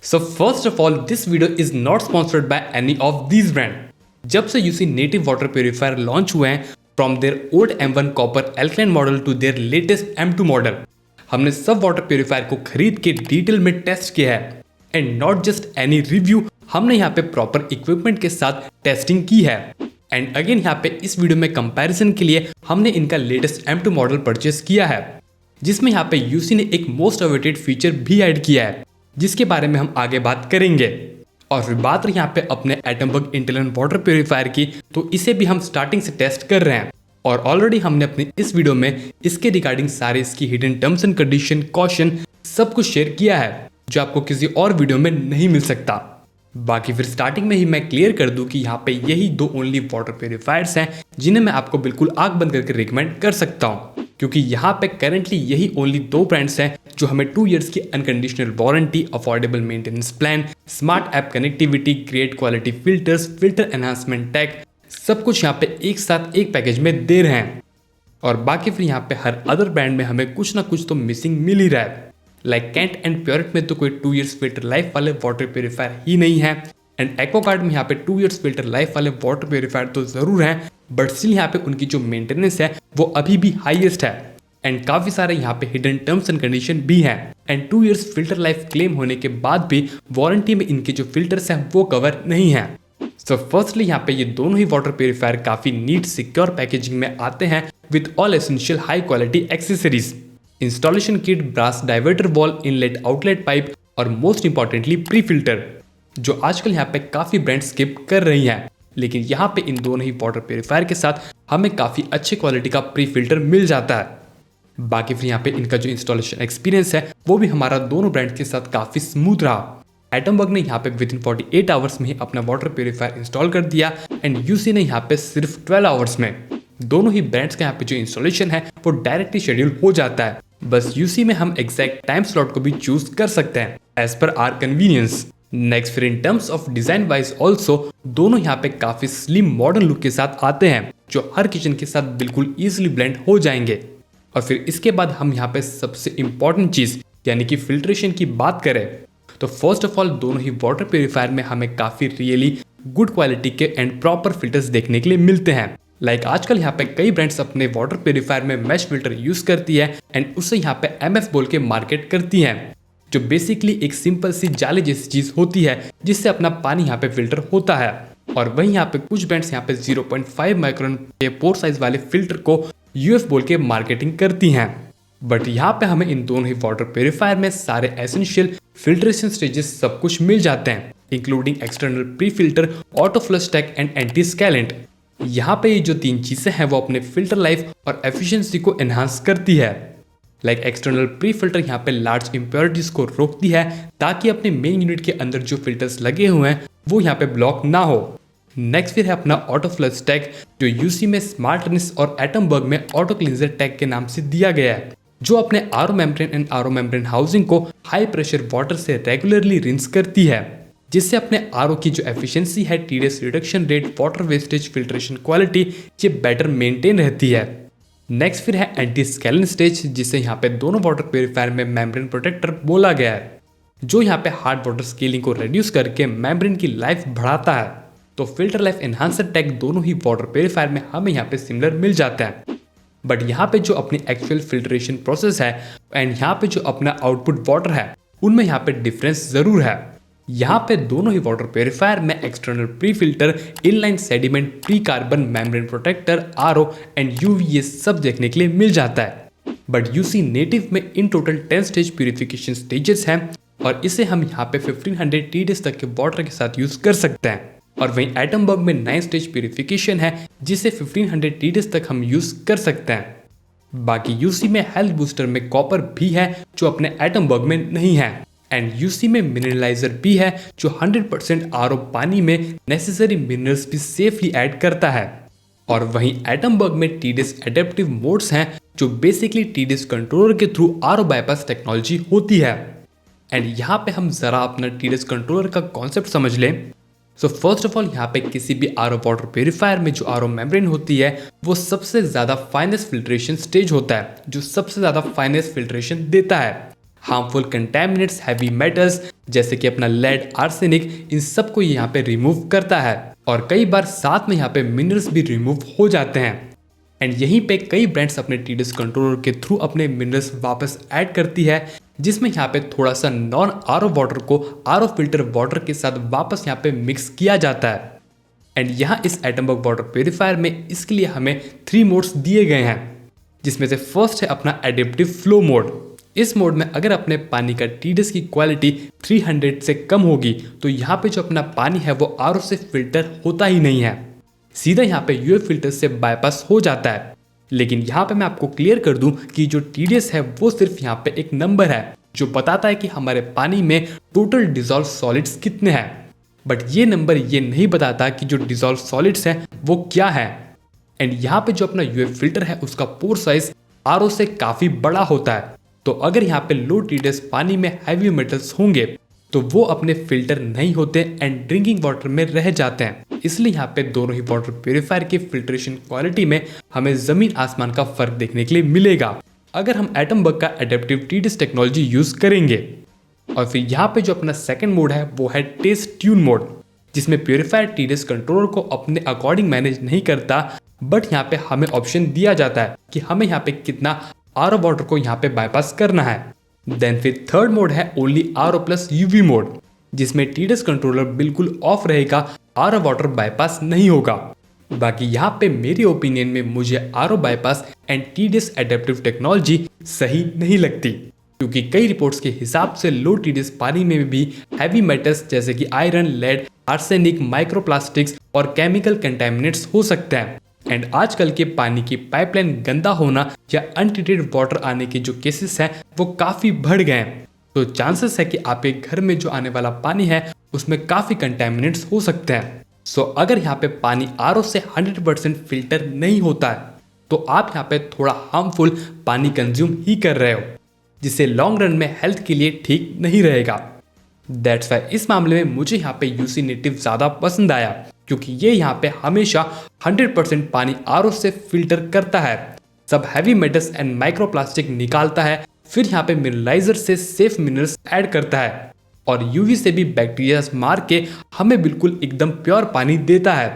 So first of all, this video is not sponsored by any of these brand. जब से UC Native water purifier launch हुए हैं from their old M1 copper alkaline model to their latest M2 model, हमने सब water purifier को खरीद के detail में टेस्ट किया है and not just any review, हमने यहाँ पे प्रॉपर इक्विपमेंट के साथ टेस्टिंग की है। एंड अगेन यहाँ पे इस वीडियो में कंपैरिजन के लिए हमने इनका लेटेस्ट M2 मॉडल परचेस किया है, जिसमें यहाँ पे यूसी ने एक मोस्ट अवेटेड फीचर भी ऐड किया है जिसके बारे में हम आगे बात करेंगे। और फिर बात रही यहाँ पे अपने एटमबग इंटेलिजेंट वाटर प्योरीफायर की, तो इसे भी हम स्टार्टिंग से टेस्ट कर रहे हैं और ऑलरेडी हमने अपने इस वीडियो में इसके रिगार्डिंग सारे इसकी hidden terms and condition, caution सब कुछ शेयर किया है जो आपको किसी और वीडियो में नहीं मिल सकता। बाकी फिर स्टार्टिंग में ही मैं क्लियर कर दूं कि यहाँ पे यही दो ओनली वाटर प्योरीफायर्स हैं जिन्हें मैं आपको बिल्कुल आंख बंद करके रिकमेंड कर सकता हूँ, क्योंकि यहाँ पे करेंटली यही ओनली दो ब्रांड्स हैं जो हमें 2 इयर्स की unconditional warranty, affordable maintenance plan, smart app connectivity, great quality filters, filter enhancement tag, सब कुछ यहाँ पे एक साथ एक पैकेज में दे रहे हैं। और बाकी फिर यहाँ पे हर अदर ब्रांड में हमें कुछ ना कुछ तो मिसिंग मिल ही रहा है। लाइक कैंट एंड प्योरेट में तो कोई 2 इयर्स फिल्टर लाइफ वाले वाटर प्योरीफायर ही नहीं है, एंड एक्वागार्ड में यहाँ पे 2 इयर्स फिल्टर लाइफ वाले वाटर प्योरीफायर तो जरूर हैं, बट स्टिल यहाँ पे उनकी जो मेंटेनेंस है वो अभी भी हाईएस्ट है एंड काफी सारे यहाँ पे हिडन टर्म्स एंड कंडीशन भी हैं। And 2 years filter life claim होने के बाद भी वारंटी में इनके जो फिल्टर्स हैं वो कवर नहीं है। सो फर्स्टली यहाँ पे ये दोनों ही वाटर प्योरीफायर काफी नीट सिक्योर पैकेजिंग में आते हैं with all essential high quality accessories, installation kit, brass diverter valve, inlet outlet pipe और मोस्ट इंपॉर्टेंटली प्री फिल्टर, जो आजकल यहाँ पे काफी ब्रांड स्किप कर रही हैं, लेकिन यहाँ पे इन दोनों ही वाटर प्योरीफायर के साथ हमें काफी अच्छी क्वालिटी का प्री फिल्टर मिल जाता है। बाकी फिर यहाँ पे इनका जो इंस्टॉलेशन एक्सपीरियंस है वो भी हमारा दोनों ब्रांड के साथ काफी स्मूथ रहा। एटमबग ने यहाँ पे विदिन 48 आवर्स में ही अपना वाटर प्योरीफायर इंस्टॉल कर दिया एंड यूसी ने यहाँ पे सिर्फ 12 आवर्स में। दोनों ही ब्रांड्स का यहाँ पे जो इंस्टॉलेशन है वो डायरेक्टली शेड्यूल हो जाता है, बस यूसी में हम एग्जैक्ट टाइम स्लॉट को भी चूज कर सकते हैं as per are convenience. Next फिर in terms of design wise also दोनों यहाँ पे काफी स्लिम मॉडर्न लुक के साथ आते हैं जो हर किचन के साथ बिल्कुल इजीली ब्लेंड हो जाएंगे। और फिर इसके बाद हम यहाँ पे सबसे इंपॉर्टेंट चीज यानी कि फिल्ट्रेशन की बात करें तो फर्स्ट ऑफ ऑल दोनों ही वाटर प्योरीफायर में हमें काफी रियली गुड क्वालिटी के एंड प्रॉपर फिल्टर्स देखने के लिए मिलते हैं। लाइक आजकल यहाँ पे कई ब्रांड्स अपने वाटर प्योरीफायर में मैश फिल्टर यूज करती है एंड उससे यहाँ पे MF बोल के मार्केट करती है, जो बेसिकली एक सिंपल सी जाली जैसी चीज होती है जिससे अपना पानी यहाँ पे फिल्टर होता है। और वहीं यहाँ पे कुछ ब्रांड्स यहाँ पे 0.5 माइक्रोन के पोर साइज वाले फिल्टर को UF बोल के मार्केटिंग करती हैं, बट यहाँ पे हमें इन दोनों ही वाटर प्योरीफायर में सारे एसेंशियल फिल्ट्रेशन स्टेजेस सब कुछ मिल जाते हैं, including external pre filter, auto flush tag and antiscalant. यहाँ पे ये जो 3 चीजें हैं वो अपने फिल्टर लाइफ और एफिशिएंसी को एनहांस करती है। लाइक एक्सटर्नल प्री फिल्टर यहाँ पे लार्ज इम्प्योरिटीज को रोकती है ताकि अपने मेन यूनिट के अंदर जो फिल्टर्स लगे हुए हैं वो यहाँ पे ब्लॉक ना हो। नेक्स्ट फिर है अपना ऑटो फ्लश टैग जो यूसी में स्मार्टनेस और एटमबग में ऑटो क्लींजर टैग के नाम से दिया गया है, जो अपने RO membrane and RO membrane housing को हाई प्रेशर वाटर से रेगुलरली रिंस करती है, जिससे अपने आरओ की जो एफिशिएंसी है, TDS reduction rate, water wastage, filtration quality ये बेटर मेंटेन रहती है। नेक्स्ट फिर है एंटी स्कैलेंट स्टेज, जिसे यहाँ पे दोनों वाटर प्योरीफायर में मेम्ब्रेन प्रोटेक्टर बोला गया है, जो यहाँ पे हार्ड वाटर स्केलिंग को रिड्यूस करके मेम्ब्रेन की लाइफ बढ़ाता है। तो फिल्टर लाइफ एनहांसर टैग दोनों ही वाटर प्योरीफायर में हमें यहाँ पे सिमिलर मिल जाता है, बट यहाँ पे जो अपनी एक्चुअल फिल्ट्रेशन प्रोसेस है एंड यहाँ पे जो अपना आउटपुट वाटर है उनमें यहाँ पे डिफरेंस जरूर है। यहाँ पे दोनों ही वाटर प्योरीफायर में external pre filter, inline sediment, pre carbon, membrane protector, RO and UV ये सब देखने के लिए मिल जाता है, बट यूसी नेटिव में in total 10 stage purification stages हैं और इसे हम यहाँ पे 1500 TDS तक के वाटर के साथ यूज कर सकते हैं। और वहीं एटमबग में 9 स्टेज प्यूरिफिकेशन है जिसे 1500 TDS तक हम यूज कर सकते हैं। बाकी यूसी में हेल्थ बूस्टर में कॉपर भी है जो अपने एटमबग में नहीं है, एंड यूसी में मिनरलाइजर भी है जो 100% RO पानी में नेसेसरी मिनरल्स भी सेफली ऐड करता है। और वहीं एटमबग में TDS एडेप्टिव मोड्स हैं जो बेसिकली TDS कंट्रोलर के थ्रू RO बाईपास टेक्नोलॉजी होती है। एंड यहाँ पे हम जरा अपना TDS कंट्रोलर का कॉन्सेप्ट समझ लें। सो फर्स्ट ऑफ ऑल यहाँ पे किसी भी RO वाटर प्योरीफायर में जो RO मेम्ब्रेन होती है वो सबसे ज्यादा फाइनेस्ट फिल्ट्रेशन स्टेज होता है, जो सबसे ज्यादा फाइनेस्ट फिल्ट्रेशन देता है। हार्मफुल कंटेमिनेट्स, हैवी मेटल्स जैसे कि अपना लेड, आर्सेनिक, इन सबको यहाँ पे रिमूव करता है। और कई बार साथ में यहाँ पे मिनरल्स भी रिमूव हो जाते हैं। एंड यहीं पे कई ब्रांड्स अपने TDS कंट्रोलर के थ्रू अपने मिनरल्स वापस ऐड करती है, जिसमें यहाँ पे थोड़ा सा नॉन RO वाटर को RO फिल्टर वाटर के साथ वापस यहाँ पे मिक्स किया जाता है। एंड यहाँ इस एटमबर्ग वाटर प्योरीफायर में इसके लिए हमें 3 मोड्स दिए गए हैं, जिसमें से फर्स्ट है अपना एडेप्टिव फ्लो मोड। इस मोड में अगर अपने पानी का TDS की क्वालिटी 300 से कम होगी तो यहाँ पे जो अपना पानी है वो RO से फिल्टर होता ही नहीं है, सीधा यहाँ पे UF फिल्टर से बाईपास हो जाता है। लेकिन यहाँ पे मैं आपको क्लियर कर दूं कि जो TDS है वो सिर्फ यहाँ पे एक नंबर है जो बताता है कि हमारे पानी में टोटल डिजॉल्व सॉलिड्स कितने हैं, बट ये नंबर ये नहीं बताता कि जो डिजॉल्व सॉलिड्स हैं वो क्या है। एंड यहाँ पे जो अपना UF फिल्टर है उसका पोर साइज RO से काफी बड़ा होता है, तो अगर यहाँ पे लो TDS पानी में हैवी मेटल्स होंगे तो वो अपने फिल्टर नहीं होते एंड ड्रिंकिंग वाटर में रह जाते हैं। इसलिए यहाँ पे दोनों ही वाटर प्योरीफायर की फिल्ट्रेशन क्वालिटी में हमें जमीन आसमान का फर्क देखने के लिए मिलेगा अगर हम एटमबर्ग का एडेप्टिव TDS टेक्नोलॉजी यूज करेंगे। और फिर यहाँ पे जो अपना सेकंड मोड है वो है टेस्ट ट्यून मोड, जिसमें प्योरीफायर TDS कंट्रोलर को अपने अकॉर्डिंग मैनेज नहीं करता, बट यहाँ पे हमें ऑप्शन दिया जाता है कि हमें यहाँ पे कितना RO वाटर को यहाँ पे बाईपास करना है। देन फिर थर्ड मोड है only RO plus UV mode, जिसमें TDS कंट्रोलर बिल्कुल ऑफ रहेगा, RO वाटर बाईपास नहीं होगा। बाकी यहाँ पे मेरे ओपिनियन में मुझे RO bypass and TDS adaptive technology सही नहीं लगती, क्योंकि कई रिपोर्ट्स के हिसाब से लो TDS पानी में भी हैवी मेटल्स जैसे कि आयरन, लेड, आर्सेनिक, माइक्रोप्लास्टिक्स और केमिकल कंटेमिनेट्स हो सकते हैं। एंड आजकल के पानी की पाइपलाइन गंदा होना या अनट्रीटेड वाटर आने के जो केसेस हैं वो काफी बढ़ गए हैं, तो चांसेस है कि आपके घर में जो आने वाला पानी है उसमें काफी कंटेमिनेट्स हो सकते हैं। सो अगर यहाँ पे पानी RO से 100% फिल्टर नहीं होता है तो आप यहाँ पे थोड़ा हार्मफुल पानी कंज्यूम ही कर रहे हो, जिससे लॉन्ग रन में हेल्थ के लिए ठीक नहीं रहेगा। दैट्स वाई इस मामले में मुझे यहाँ पे UC नेटिव ज्यादा पसंद आया, क्योंकि ये यहाँ पे हमेशा 100% पानी RO से फिल्टर करता है, सब हैवी मेटल्स एंड माइक्रोप्लास्टिक निकालता है, फिर यहाँ पे मिनरलाइजर से सेफ मिनरल्स ऐड करता है और UV से भी बैक्टीरिया मार के हमें बिल्कुल एकदम प्योर पानी देता है।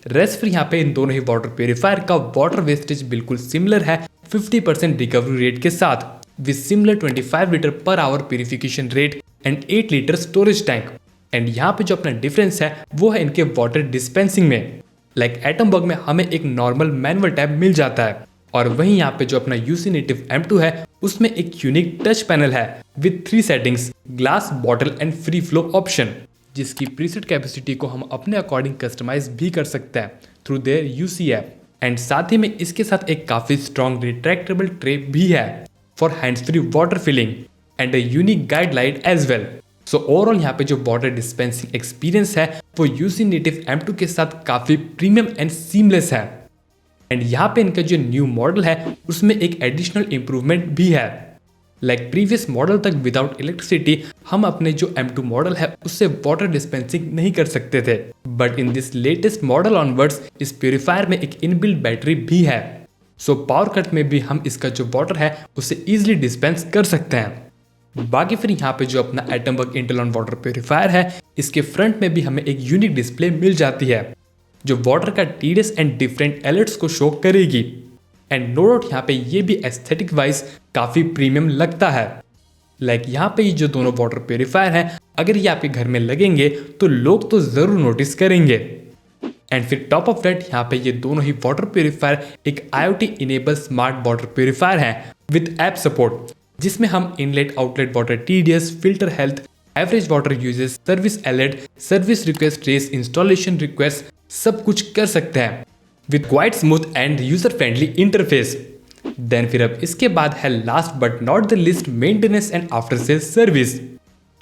रेस्ट फिर यहाँ पे इन दोनों ही वाटर प्योरीफायर का वाटर वेस्टेज बिल्कुल सिमिलर है 50% रिकवरी रेट के साथ, with similar 25 litre per hour purification rate and 8 litre storage tank. And यहाँ पे जो अपना डिफरेंस है वो है इनके वाटर डिस्पेंसिंग में। लाइक एटमबर्ग में हमें एक नॉर्मल मैनुअल टैप मिल जाता है, और वहीं यहाँ पे जो अपना UC नेटिव M2 है उसमें एक यूनिक टच पैनल है with 3 settings, glass, bottle and free flow option, जिसकी प्रीसेट कैपेसिटी को हम अपने अकॉर्डिंग कस्टमाइज भी कर सकते हैं through their UC app. And साथ ही में इसके साथ एक काफी स्ट्रॉन्ग रिट्रैक्टेबल ट्रे भी है for hands free water filling and a unique guide light as well. So overall यहाँ पे जो वाटर डिस्पेंसिंग एक्सपीरियंस है वो UC नेटिव M2 के साथ काफी प्रीमियम एंड सीमलेस है। एंड यहाँ पे इनका जो न्यू मॉडल है उसमें एक एडिशनल इंप्रूवमेंट भी है। लाइक प्रीवियस मॉडल तक विदाउट इलेक्ट्रिसिटी हम अपने जो M2 मॉडल है उससे वाटर डिस्पेंसिंग नहीं कर सकते थे, but in this latest model onwards इस प्योरीफायर में एक इनबिल्ट बैटरी भी है, सो पावर कट में भी हम इसका जो वाटर है उसे इजिली डिस्पेंस कर सकते हैं। बाकी फिर यहाँ पे जो अपना एटमबर्ग इंटेलॉन वाटर प्योरीफायर है इसके फ्रंट में भी हमें एक यूनिक डिस्प्ले मिल जाती है जो वाटर का TDS एंड डिफरेंट अलर्ट्स को शो करेगी। एंड नो डाउट यहाँ पे ये भी एस्थेटिक वाइज काफी प्रीमियम लगता है। लाइक यहाँ पे ये जो दोनों वाटर प्योरीफायर हैं अगर ये आपके घर में लगेंगे तो लोग तो जरूर नोटिस करेंगे। एंड फिर टॉप ऑफ दैट यहाँ पे ये दोनों ही वाटर प्योरीफायर एक IoT enable smart water purifier है विद ऐप सपोर्ट, जिसमें हम inlet outlet water TDS, filter health, average water usage, service alert, service request trace, installation request सब कुछ कर सकते हैं with quite smooth and user friendly interface. Then फिर अब इसके बाद है last but not the least maintenance and after sales service.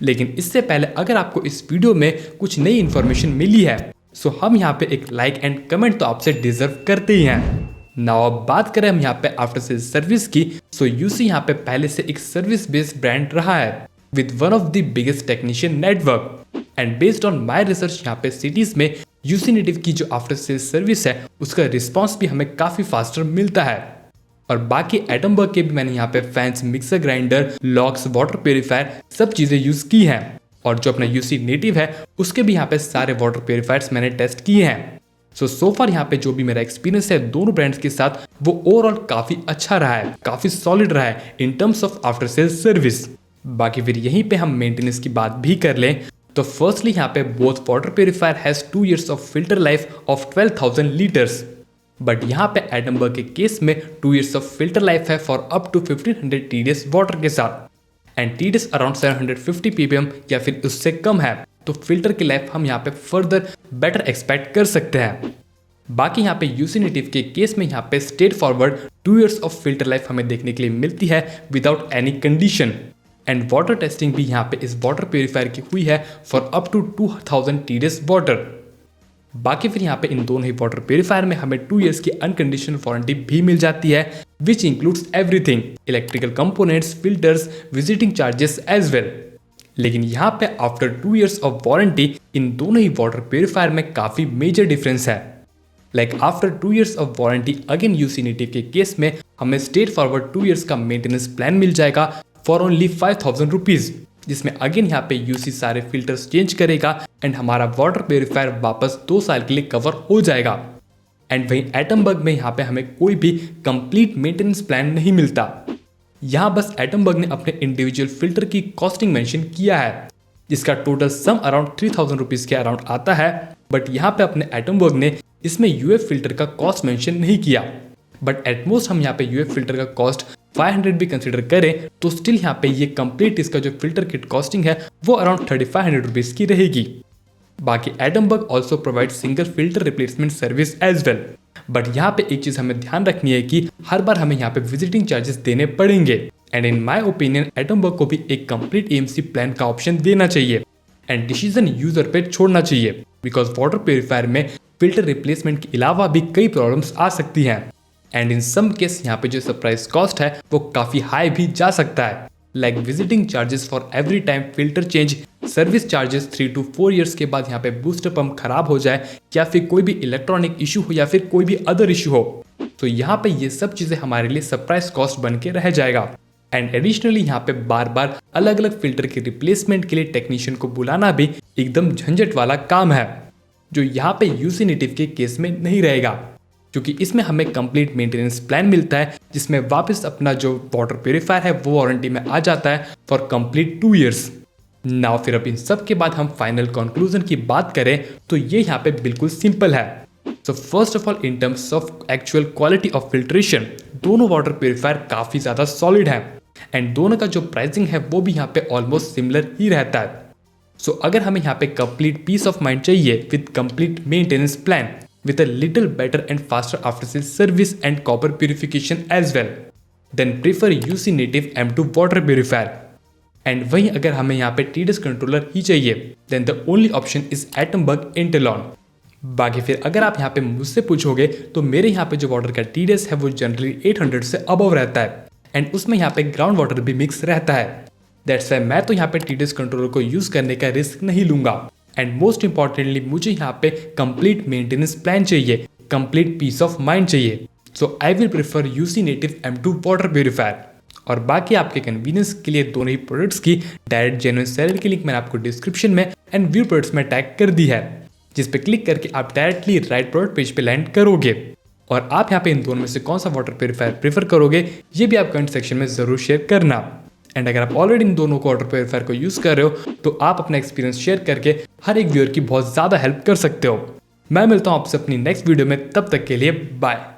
लेकिन इससे पहले अगर आपको इस वीडियो में कुछ नई इन्फॉर्मेशन मिली है सो हम यहाँ पे एक लाइक एंड कमेंट तो आपसे डिजर्व करते ही हैं। नाउ अब बात करें हम यहाँ पे आफ्टर सेल्स सर्विस की, सो UC यहाँ पे पहले से एक सर्विस बेस्ड ब्रांड रहा है with one of the biggest technician network. And based on my research यहाँ पे सिटीज में UC नेटिव की जो आफ्टर सेल्स सर्विस है उसका रिस्पॉन्स भी हमें काफी फास्टर मिलता है। और बाकी एटमबर्ग के भी मैंने यहाँ पे fans, mixer grinder, locks, water purifier सब चीज़ें यूज़ की हैं। और जो अपना यूसी नेटिव है उसके भी यहाँ पे सारे वाटर प्योरीफायर्स मैंने टेस्ट किए हैं। सो फार यहाँ पे जो भी मेरा एक्सपीरियंस है दोनों ब्रांड्स के साथ वो ओवरऑल काफ़ी अच्छा रहा है, काफ़ी सॉलिड रहा है in terms of after sales service. बाकी फिर यहीं पे हम मेंटेनेंस की बात भी कर लें तो फर्स्टली यहाँ पे both water purifier has 2 years of filter life of 12,000 litres, but यहाँ पे एटमबर्ग के केस में 2 years ऑफ फिल्टर लाइफ है for up to 1500 TDS water के साथ एंड TDS अराउंड 750 ppm या फिर उससे कम है तो फिल्टर की लाइफ हम यहाँ पे फर्दर बेटर एक्सपेक्ट कर सकते हैं। बाकी यहाँ पे यूसी नेटिव के केस में यहाँ पे straightforward 2 years of filter life हमें देखने के लिए मिलती है without any condition and water testing भी यहाँ पे इस वाटर प्योरीफायर की हुई है for up to 2000 TDS water. बाकी फिर यहाँ पे इन दोनों ही वाटर प्योरीफायर में हमें 2 years की अनकंडीशनल वारंटी भी मिल जाती है which includes everything, electrical components, filters, visiting charges as well. लेकिन यहाँ पे आफ्टर 2 years ऑफ वारंटी इन दोनों ही वाटर प्योरीफायर में काफ़ी मेजर डिफरेंस है। Like after 2 years of warranty again UC Native के केस में हमें स्ट्रेट फॉरवर्ड 2 years का मेंटेनेंस प्लान मिल जाएगा फॉर ओनली 5000 रुपीज़, जिसमें अगेन यहाँ पे यूसी सारे फिल्टर्स चेंज करेगा एंड हमारा वाटर प्योरीफायर वापस 2 साल के लिए कवर हो जाएगा। एंड वहीं एटमबर्ग में यहाँ पे हमें कोई भी कंप्लीट मेंटेनेंस प्लान नहीं मिलता। यहाँ बस एटमबर्ग ने अपने इंडिविजुअल फिल्टर की कॉस्टिंग मेंशन किया है जिसका टोटल सम अराउंड 3000 रुपीज़ के अराउंड आता है, बट यहाँ पे अपने एटमबर्ग ने इसमें यूएफ फिल्टर का कॉस्ट मेंशन नहीं किया। बट एटमोस्ट हम यहाँ पे यूएफ फिल्टर का कॉस्ट 500 भी कंसिडर करें तो स्टिल यहाँ पे ये कंप्लीट इसका जो फिल्टर किट कॉस्टिंग है वो अराउंड 3500 रुपीज़ की रहेगी। बाकी Atomberg also provide single filter replacement service as well, but यहाँ पे एक चीज़ हमें ध्यान रखनी है कि हर बार हमें यहाँ पे विजिटिंग चार्जेस देने पड़ेंगे and in my opinion Atomberg को भी एक कंप्लीट एएमसी प्लान का ऑप्शन देना चाहिए एंड डिसीजन यूजर पे छोड़ना चाहिए बिकॉज वाटर प्योरीफायर में फिल्टर रिप्लेसमेंट के अलावा भी कई प्रॉब्लम्स आ सकती हैं एंड इन सम केस यहाँ पे जो सरप्राइज कॉस्ट है वो काफ़ी हाई भी जा सकता है, like visiting charges for every time filter change, service charges 3 to 4 years के बाद यहाँ पे बूस्टर पंप खराब हो जाए या फिर कोई भी इलेक्ट्रॉनिक इशू हो या फिर कोई भी अदर इशू हो तो यहाँ पे ये सब चीज़ें हमारे लिए सरप्राइज कॉस्ट बन के रह जाएगा। एंड एडिशनली यहाँ पे बार बार अलग अलग फिल्टर के रिप्लेसमेंट के लिए टेक्नीशियन को बुलाना भी एकदम झंझट वाला काम है जो यहाँ पे यूसी नेटिव के केस में नहीं रहेगा, क्योंकि इसमें हमें कंप्लीट मेंटेनेंस प्लान मिलता है जिसमें वापस अपना जो वाटर प्योरीफायर है वो वारंटी में आ जाता है फॉर कंप्लीट 2 years। नाउ फिर अब इन सब के बाद हम फाइनल कंक्लूजन की बात करें तो ये यहाँ पे बिल्कुल सिंपल है। So first of all in terms of actual quality of filtration दोनों वाटर प्योरीफायर काफ़ी ज़्यादा सॉलिड है एंड दोनों का जो प्राइसिंग है वो भी यहाँ पे ऑलमोस्ट सिमिलर ही रहता है। सो अगर हमें यहाँ पे कंप्लीट पीस ऑफ माइंड चाहिए with complete maintenance plan with a little better and faster after sales service and copper purification as well, then prefer UC Native M2 water purifier। And वहीं अगर हमें यहाँ पे TDS कंट्रोलर ही चाहिए then the only option is Atomberg Intelon। बाकी फिर अगर आप यहाँ पे मुझसे पूछोगे तो मेरे यहाँ पे जो वाटर का TDS है वो जनरली 800 से अबव रहता है एंड उसमें यहाँ पे ग्राउंड वाटर भी मिक्स रहता है। दैट्स वाई मैं तो यहाँ पे TDS कंट्रोलर को यूज करने का रिस्क नहीं लूंगा एंड मोस्ट इंपॉर्टेंटली मुझे यहाँ पे कंप्लीट मेंटेनेंस प्लान चाहिए, कंप्लीट पीस ऑफ माइंड चाहिए। So I will prefer UC native M2 water purifier. और बाकी आपके कन्वीनियंस के लिए दोनों ही प्रोडक्ट्स की डायरेक्ट जेन्युइन सेलर की लिंक मैंने आपको डिस्क्रिप्शन में एंड व्यू प्रोडक्ट्स में टैग कर दी है, जिस पे क्लिक करके आप डायरेक्टली राइट प्रोडक्ट पेज पे लैंड करोगे। और आप यहाँ पे इन दोनों में से कौन सा वाटर प्योरीफायर प्रेफर करोगे ये भी आप कमेंट सेक्शन में जरूर शेयर करना। एंड अगर आप ऑलरेडी इन दोनों को वाटर प्योरीफायर को यूज कर रहे हो तो आप अपना एक्सपीरियंस शेयर करके हर एक व्यूअर की बहुत ज्यादा हेल्प कर सकते हो। मैं मिलता हूँ आपसे अपनी नेक्स्ट वीडियो में, तब तक के लिए बाय।